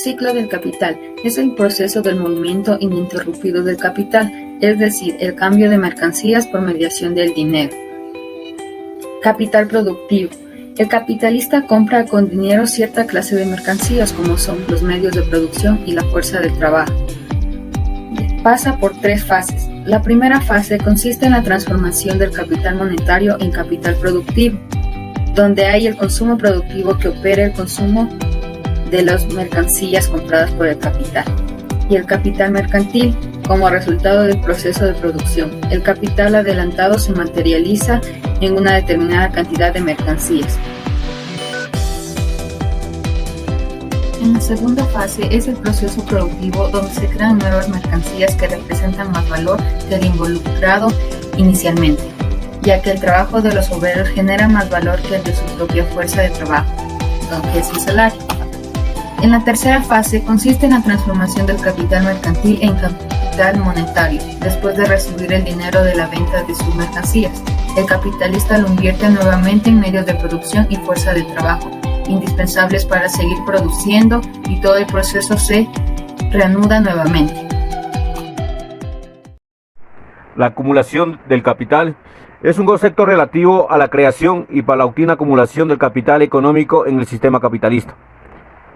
Ciclo del capital es el proceso del movimiento ininterrumpido del capital, es decir, el cambio de mercancías por mediación del dinero. Capital productivo. El capitalista compra con dinero cierta clase de mercancías como son los medios de producción y la fuerza de trabajo. Pasa por 3 fases. La primera fase consiste en la transformación del capital monetario en capital productivo, donde hay el consumo productivo que opera el consumo de las mercancías compradas por el capital, y el capital mercantil como resultado del proceso de producción. El capital adelantado se materializa en una determinada cantidad de mercancías. En la segunda fase es el proceso productivo, donde se crean nuevas mercancías que representan más valor que el involucrado inicialmente, ya que el trabajo de los obreros genera más valor que el de su propia fuerza de trabajo, que es el salario. En la tercera fase consiste en la transformación del capital mercantil en capital monetario. Después de recibir el dinero de la venta de sus mercancías, el capitalista lo invierte nuevamente en medios de producción y fuerza de trabajo, indispensables para seguir produciendo, y todo el proceso se reanuda nuevamente. La acumulación del capital es un concepto relativo a la creación y paulatina acumulación del capital económico en el sistema capitalista.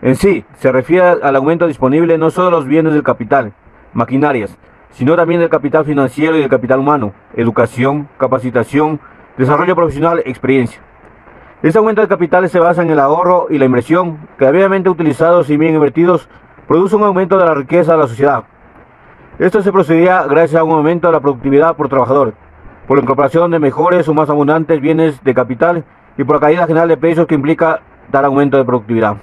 En sí, se refiere al aumento disponible no solo de los bienes del capital, maquinarias, sino también del capital financiero y del capital humano, educación, capacitación, desarrollo profesional, experiencia. Este aumento de capitales se basa en el ahorro y la inversión, que debidamente utilizados y bien invertidos, produce un aumento de la riqueza de la sociedad. Esto se procedía gracias a un aumento de la productividad por trabajador, por la incorporación de mejores o más abundantes bienes de capital y por la caída general de precios que implica tal aumento de productividad.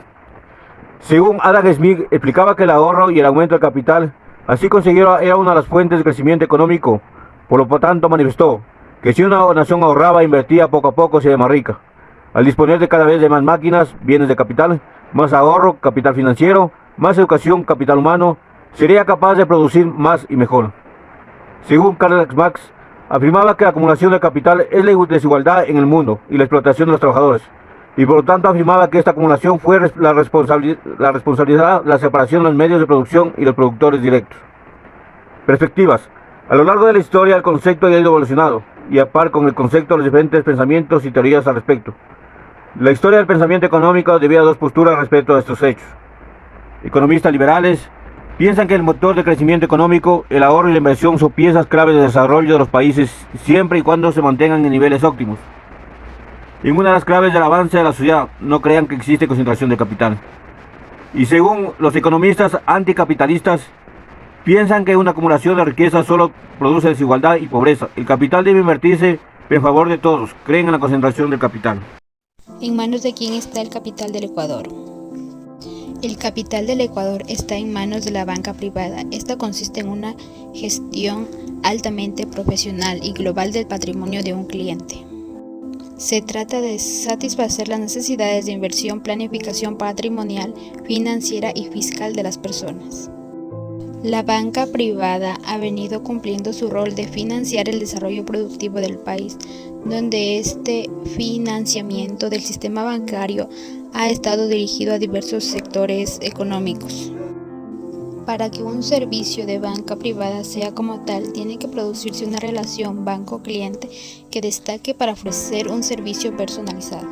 Según Adam Smith, explicaba que el ahorro y el aumento del capital así conseguido era una de las fuentes de crecimiento económico. Por lo tanto, manifestó que si una nación ahorraba e invertía poco a poco, sería más rica. Al disponer de cada vez de más máquinas, bienes de capital, más ahorro, capital financiero, más educación, capital humano, sería capaz de producir más y mejor. Según Karl Marx, afirmaba que la acumulación de capital es la desigualdad en el mundo y la explotación de los trabajadores, y por lo tanto afirmaba que esta acumulación fue la responsabilidad, la separación de los medios de producción y los productores directos. Perspectivas. A lo largo de la historia el concepto ha ido evolucionando, y a par con el concepto de los diferentes pensamientos y teorías al respecto. La historia del pensamiento económico debido a 2 posturas respecto a estos hechos. Economistas liberales piensan que el motor de crecimiento económico, el ahorro y la inversión son piezas claves de desarrollo de los países siempre y cuando se mantengan en niveles óptimos. En una de las claves del avance de la sociedad, no crean que existe concentración de capital. Y según los economistas anticapitalistas, piensan que una acumulación de riqueza solo produce desigualdad y pobreza. El capital debe invertirse en favor de todos. Creen en la concentración del capital. ¿En manos de quién está el capital del Ecuador? El capital del Ecuador está en manos de la banca privada. Esta consiste en una gestión altamente profesional y global del patrimonio de un cliente. Se trata de satisfacer las necesidades de inversión, planificación patrimonial, financiera y fiscal de las personas. La banca privada ha venido cumpliendo su rol de financiar el desarrollo productivo del país, donde este financiamiento del sistema bancario ha estado dirigido a diversos sectores económicos. Para que un servicio de banca privada sea como tal, tiene que producirse una relación banco-cliente que destaque para ofrecer un servicio personalizado.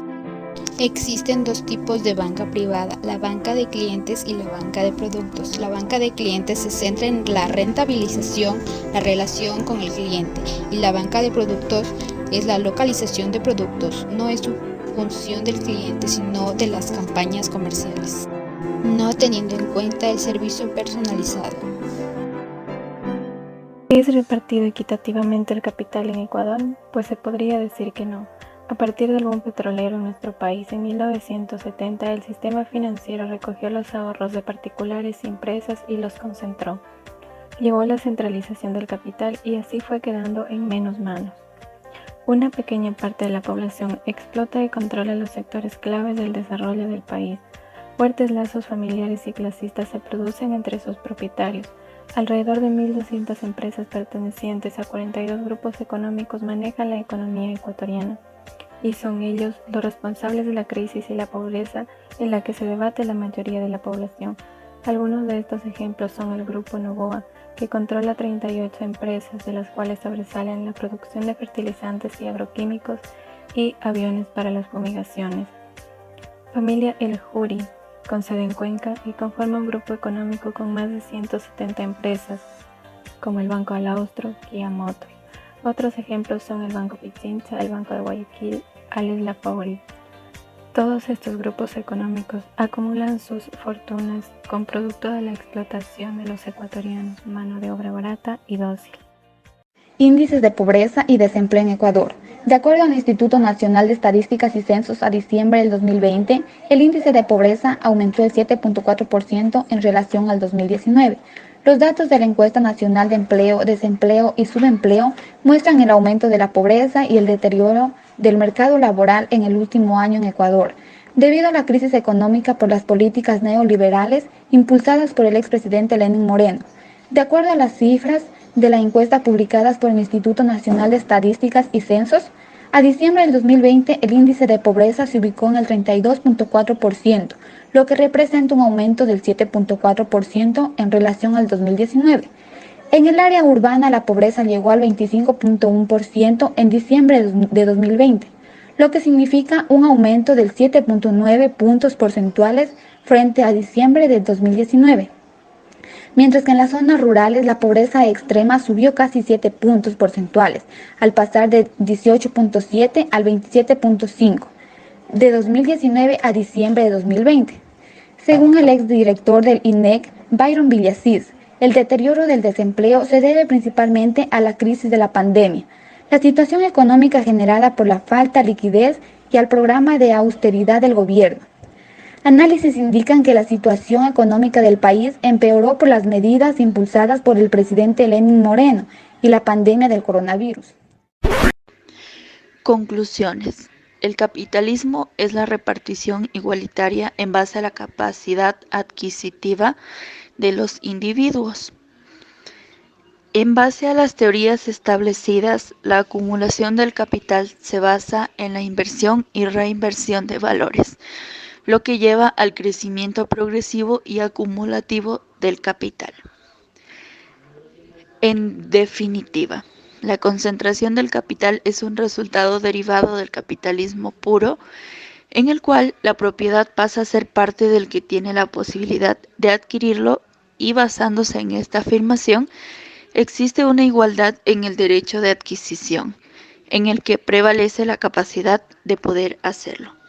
Existen 2 tipos de banca privada, la banca de clientes y la banca de productos. La banca de clientes se centra en la rentabilización, la relación con el cliente, y la banca de productos es la localización de productos, no es su función del cliente, sino de las campañas comerciales, no teniendo en cuenta el servicio personalizado. ¿Es repartido equitativamente el capital en Ecuador? Pues se podría decir que no. A partir del boom petrolero en nuestro país en 1970, el sistema financiero recogió los ahorros de particulares y empresas y los concentró. Llevó a la centralización del capital y así fue quedando en menos manos. Una pequeña parte de la población explota y controla los sectores claves del desarrollo del país. Fuertes lazos familiares y clasistas se producen entre sus propietarios. Alrededor de 1.200 empresas pertenecientes a 42 grupos económicos manejan la economía ecuatoriana, y son ellos los responsables de la crisis y la pobreza en la que se debate la mayoría de la población. Algunos de estos ejemplos son el Grupo Novoa, que controla 38 empresas, de las cuales sobresalen la producción de fertilizantes y agroquímicos y aviones para las fumigaciones. Familia El Juri, con sede en Cuenca y conforma un grupo económico con más de 170 empresas, como el Banco Alaustro, Kia Motors. Otros ejemplos son el Banco Pichincha, el Banco de Guayaquil, Alias La Favorita. Todos estos grupos económicos acumulan sus fortunas con producto de la explotación de los ecuatorianos, mano de obra barata y dócil. Índices de pobreza y desempleo en Ecuador. De acuerdo al Instituto Nacional de Estadísticas y Censos, a diciembre del 2020, el índice de pobreza aumentó el 7.4% en relación al 2019. Los datos de la Encuesta Nacional de Empleo, Desempleo y Subempleo muestran el aumento de la pobreza y el deterioro del mercado laboral en el último año en Ecuador, debido a la crisis económica por las políticas neoliberales impulsadas por el expresidente Lenín Moreno. De acuerdo a las cifras de la encuesta publicadas por el Instituto Nacional de Estadísticas y Censos, a diciembre del 2020 el índice de pobreza se ubicó en el 32.4%, lo que representa un aumento del 7.4% en relación al 2019. En el área urbana la pobreza llegó al 25.1% en diciembre de 2020, lo que significa un aumento del 7.9 puntos porcentuales frente a diciembre de 2019. Mientras que en las zonas rurales la pobreza extrema subió casi 7 puntos porcentuales, al pasar de 18.7 al 27.5, de 2019 a diciembre de 2020. Según el exdirector del INEC, Byron Villasís, el deterioro del desempleo se debe principalmente a la crisis de la pandemia, la situación económica generada por la falta de liquidez y al programa de austeridad del gobierno. Análisis indican que la situación económica del país empeoró por las medidas impulsadas por el presidente Lenín Moreno y la pandemia del coronavirus. Conclusiones. El capitalismo es la repartición igualitaria en base a la capacidad adquisitiva de los individuos. En base a las teorías establecidas, la acumulación del capital se basa en la inversión y reinversión de valores, lo que lleva al crecimiento progresivo y acumulativo del capital. En definitiva, la concentración del capital es un resultado derivado del capitalismo puro, en el cual la propiedad pasa a ser parte del que tiene la posibilidad de adquirirlo, y basándose en esta afirmación, existe una igualdad en el derecho de adquisición, en el que prevalece la capacidad de poder hacerlo.